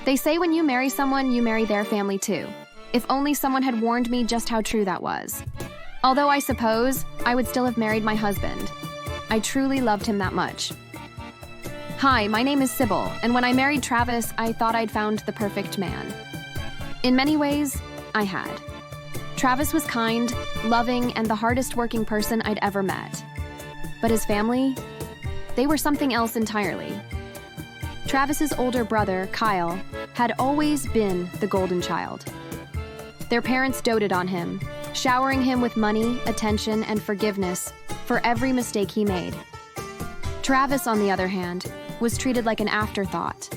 They say when you marry someone, you marry their family too. If only someone had warned me just how true that was. Although I suppose I would still have married my husband. I truly loved him that much. Hi, my name is Sybil, and when I married Travis, I thought I'd found the perfect man. In many ways, I had. Travis was kind, loving, and the hardest working person I'd ever met. But his family? They were something else entirely. Travis's older brother, Kyle, had always been the golden child. Their parents doted on him, showering him with money, attention, and forgiveness for every mistake he made. Travis, on the other hand, was treated like an afterthought,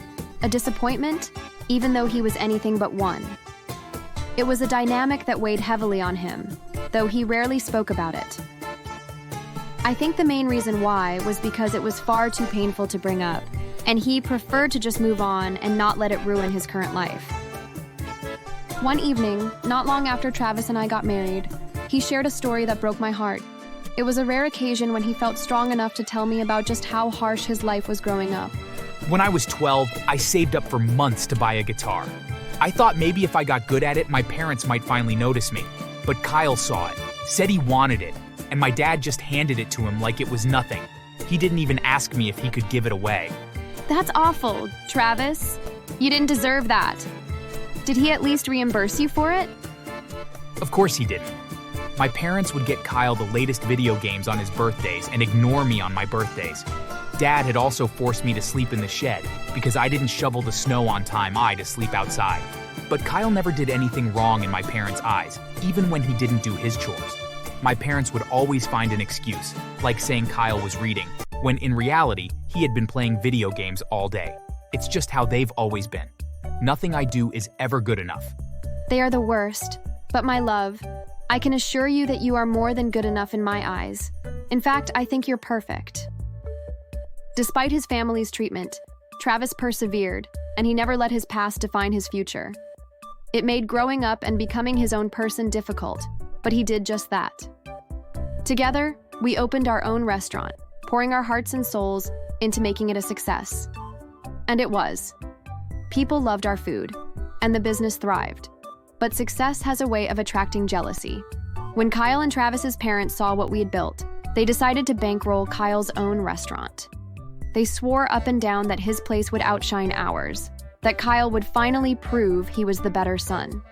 a disappointment, even though he was anything but one. It was a dynamic that weighed heavily on him, though he rarely spoke about it. I think the main reason why was because it was far too painful to bring up, and he preferred to just move on and not let it ruin his current life. One evening, not long after Travis and I got married, he shared a story that broke my heart. It was a rare occasion when he felt strong enough to tell me about just how harsh his life was growing up. When I was 12, I saved up for months to buy a guitar. I thought maybe if I got good at it, my parents might finally notice me. But Kyle saw it, said he wanted it, and my dad just handed it to him like it was nothing. He didn't even ask me if he could give it away. That's awful, Travis. You didn't deserve that. Did he at least reimburse you for it? Of course he didn't. My parents would get Kyle the latest video games on his birthdays and ignore me on my birthdays. Dad had also forced me to sleep in the shed because I didn't shovel the snow on time to sleep outside. But Kyle never did anything wrong in my parents' eyes, even when he didn't do his chores. My parents would always find an excuse, like saying Kyle was reading, when in reality, he had been playing video games all day. It's just how they've always been. Nothing I do is ever good enough. They are the worst, but my love, I can assure you that you are more than good enough in my eyes. In fact, I think you're perfect. Despite his family's treatment, Travis persevered, and he never let his past define his future. It made growing up and becoming his own person difficult, but he did just that. Together, we opened our own restaurant, pouring our hearts and souls into making it a success. And it was. People loved our food, and the business thrived. But success has a way of attracting jealousy. When Kyle and Travis's parents saw what we had built, they decided to bankroll Kyle's own restaurant. They swore up and down that his place would outshine ours, that Kyle would finally prove he was the better son.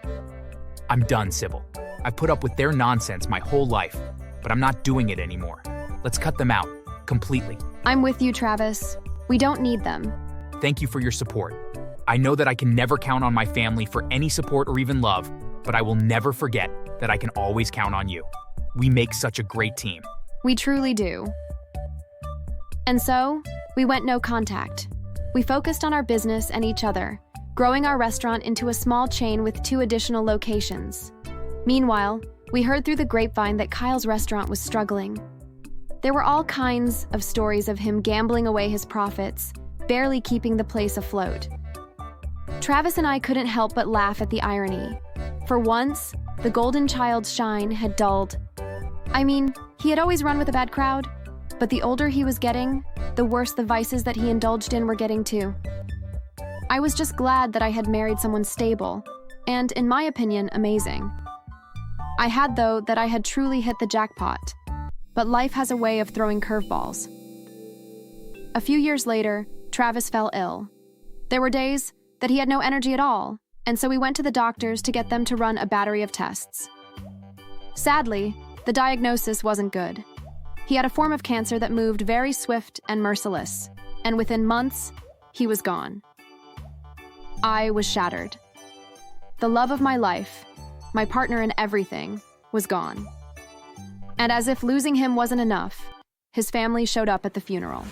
I'm done, Sybil. I've put up with their nonsense my whole life, but I'm not doing it anymore. Let's cut them out, completely. I'm with you, Travis. We don't need them. Thank you for your support. I know that I can never count on my family for any support or even love, but I will never forget that I can always count on you. We make such a great team. We truly do. And so, we went no contact. We focused on our business and each other, growing our restaurant into a small chain with 2 additional locations. Meanwhile, we heard through the grapevine that Kyle's restaurant was struggling. There were all kinds of stories of him gambling away his profits, barely keeping the place afloat. Travis and I couldn't help but laugh at the irony. For once, the golden child's shine had dulled. I mean, he had always run with a bad crowd, but the older he was getting, the worse the vices that he indulged in were getting too. I was just glad that I had married someone stable, and, in my opinion, amazing. I had, though, that I had truly hit the jackpot. But life has a way of throwing curveballs. A few years later, Travis fell ill. There were days that he had no energy at all, and so we went to the doctors to get them to run a battery of tests. Sadly, the diagnosis wasn't good. He had a form of cancer that moved very swift and merciless, and within months, he was gone. I was shattered. The love of my life, my partner in everything, was gone. And as if losing him wasn't enough, his family showed up at the funeral.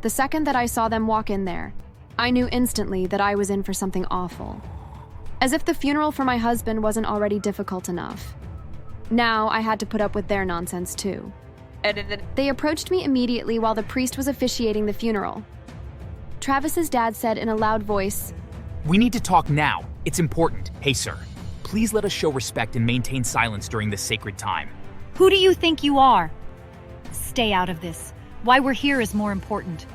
The second that I saw them walk in there, I knew instantly that I was in for something awful. As if the funeral for my husband wasn't already difficult enough. Now I had to put up with their nonsense too. They approached me immediately while the priest was officiating the funeral. Travis's dad said in a loud voice, "We need to talk now. It's important. Hey, sir. Please let us show respect and maintain silence during this sacred time." Who do you think you are? Stay out of this. Why we're here is more important.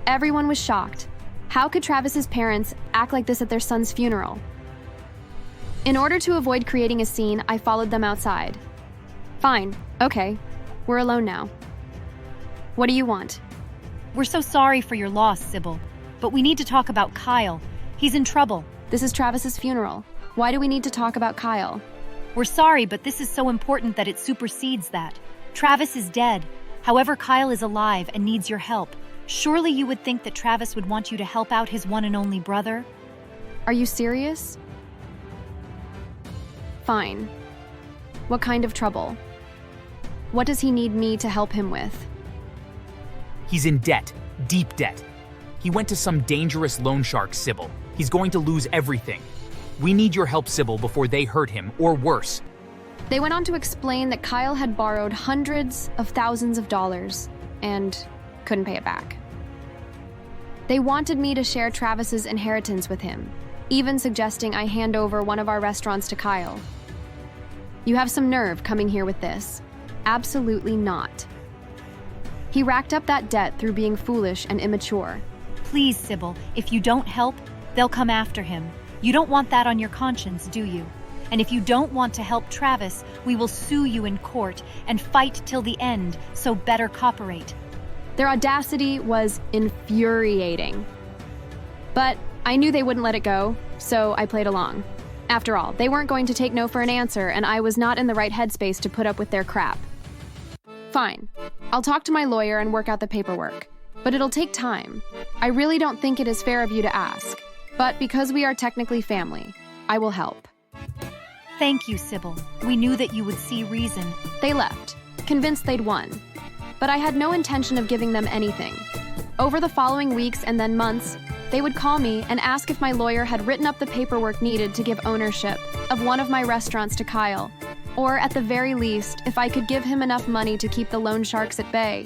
Everyone was shocked. How could Travis's parents act like this at their son's funeral? In order to avoid creating a scene, I followed them outside. Fine, okay, we're alone now. What do you want? We're so sorry for your loss, Sybil, but we need to talk about Kyle. He's in trouble. This is Travis's funeral. Why do we need to talk about Kyle? We're sorry, but this is so important that it supersedes that. Travis is dead. However, Kyle is alive and needs your help. Surely you would think that Travis would want you to help out his one and only brother? Are you serious? Fine. What kind of trouble? What does he need me to help him with? He's in debt, deep debt. He went to some dangerous loan shark, Sybil. He's going to lose everything. We need your help, Sybil, before they hurt him, or worse. They went on to explain that Kyle had borrowed hundreds of thousands of dollars and couldn't pay it back. They wanted me to share Travis's inheritance with him, even suggesting I hand over one of our restaurants to Kyle. You have some nerve coming here with this. Absolutely not. He racked up that debt through being foolish and immature. Please, Sybil, if you don't help, they'll come after him. You don't want that on your conscience, do you? And if you don't want to help Travis, we will sue you in court and fight till the end, so better cooperate. Their audacity was infuriating. But I knew they wouldn't let it go, so I played along. After all, they weren't going to take no for an answer, and I was not in the right headspace to put up with their crap. Fine. I'll talk to my lawyer and work out the paperwork. But it'll take time. I really don't think it is fair of you to ask. But because we are technically family, I will help. Thank you, Sybil. We knew that you would see reason. They left, convinced they'd won. But I had no intention of giving them anything. Over the following weeks and then months, they would call me and ask if my lawyer had written up the paperwork needed to give ownership of one of my restaurants to Kyle, or at the very least, if I could give him enough money to keep the loan sharks at bay.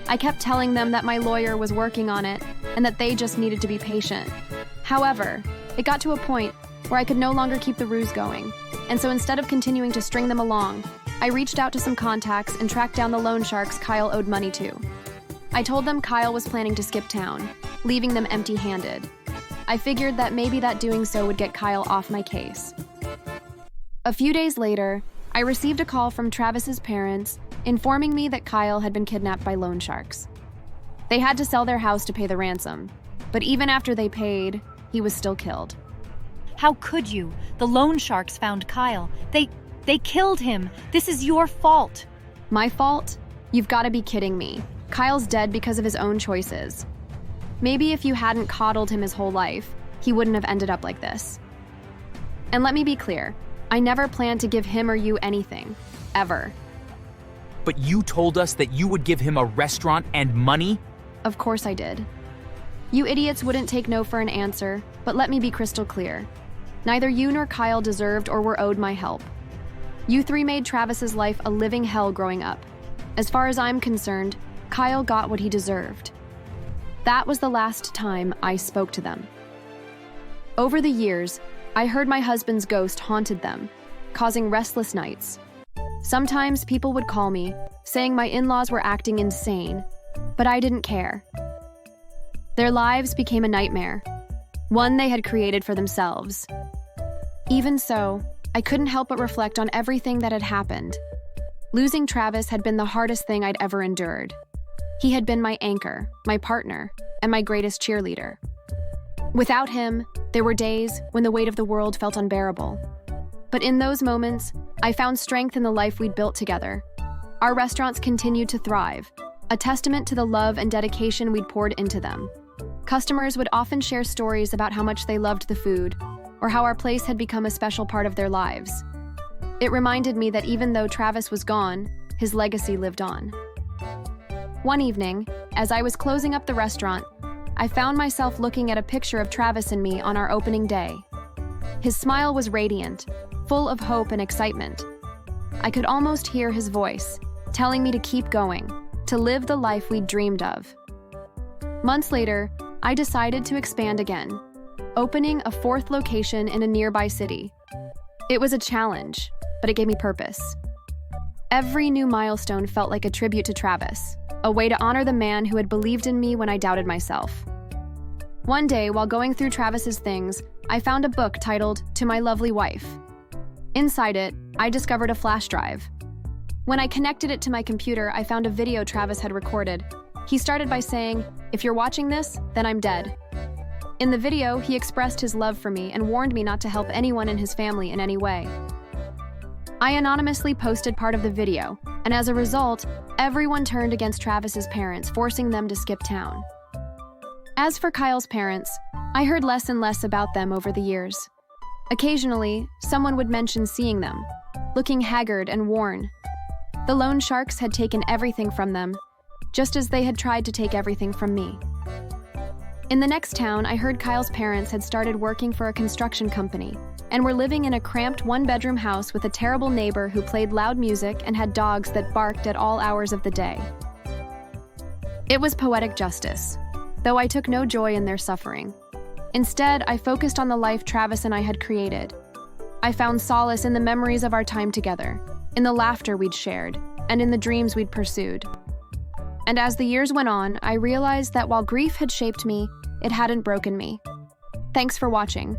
I kept telling them that my lawyer was working on it and that they just needed to be patient. However, it got to a point where I could no longer keep the ruse going, and so instead of continuing to string them along, I reached out to some contacts and tracked down the loan sharks Kyle owed money to. I told them Kyle was planning to skip town, leaving them empty-handed. I figured that maybe that doing so would get Kyle off my case. A few days later, I received a call from Travis's parents informing me that Kyle had been kidnapped by loan sharks. They had to sell their house to pay the ransom, but even after they paid, he was still killed. How could you? The loan sharks found Kyle. They killed him. This is your fault. My fault? You've got to be kidding me. Kyle's dead because of his own choices. Maybe if you hadn't coddled him his whole life, he wouldn't have ended up like this. And let me be clear, I never planned to give him or you anything. Ever. But you told us that you would give him a restaurant and money? Of course I did. You idiots wouldn't take no for an answer, but let me be crystal clear. Neither you nor Kyle deserved or were owed my help. You three made Travis's life a living hell growing up. As far as I'm concerned, Kyle got what he deserved. That was the last time I spoke to them. Over the years, I heard my husband's ghost haunted them, causing restless nights. Sometimes people would call me, saying my in-laws were acting insane, but I didn't care. Their lives became a nightmare, one they had created for themselves. Even so, I couldn't help but reflect on everything that had happened. Losing Travis had been the hardest thing I'd ever endured. He had been my anchor, my partner, and my greatest cheerleader. Without him, there were days when the weight of the world felt unbearable. But in those moments, I found strength in the life we'd built together. Our restaurants continued to thrive, a testament to the love and dedication we'd poured into them. Customers would often share stories about how much they loved the food, or how our place had become a special part of their lives. It reminded me that even though Travis was gone, his legacy lived on. One evening, as I was closing up the restaurant, I found myself looking at a picture of Travis and me on our opening day. His smile was radiant, full of hope and excitement. I could almost hear his voice, telling me to keep going, to live the life we'd dreamed of. Months later, I decided to expand again, opening a fourth location in a nearby city. It was a challenge, but it gave me purpose. Every new milestone felt like a tribute to Travis, a way to honor the man who had believed in me when I doubted myself. One day, while going through Travis's things, I found a book titled To My Lovely Wife. Inside it, I discovered a flash drive. When I connected it to my computer, I found a video Travis had recorded. He started by saying, "If you're watching this, then I'm dead." In the video, he expressed his love for me and warned me not to help anyone in his family in any way. I anonymously posted part of the video, and as a result, everyone turned against Travis's parents, forcing them to skip town. As for Kyle's parents, I heard less and less about them over the years. Occasionally, someone would mention seeing them, looking haggard and worn. The loan sharks had taken everything from them, just as they had tried to take everything from me. In the next town, I heard Kyle's parents had started working for a construction company and were living in a cramped one-bedroom house with a terrible neighbor who played loud music and had dogs that barked at all hours of the day. It was poetic justice, though I took no joy in their suffering. Instead, I focused on the life Travis and I had created. I found solace in the memories of our time together, in the laughter we'd shared, and in the dreams we'd pursued. And as the years went on, I realized that while grief had shaped me, it hadn't broken me. Thanks for watching.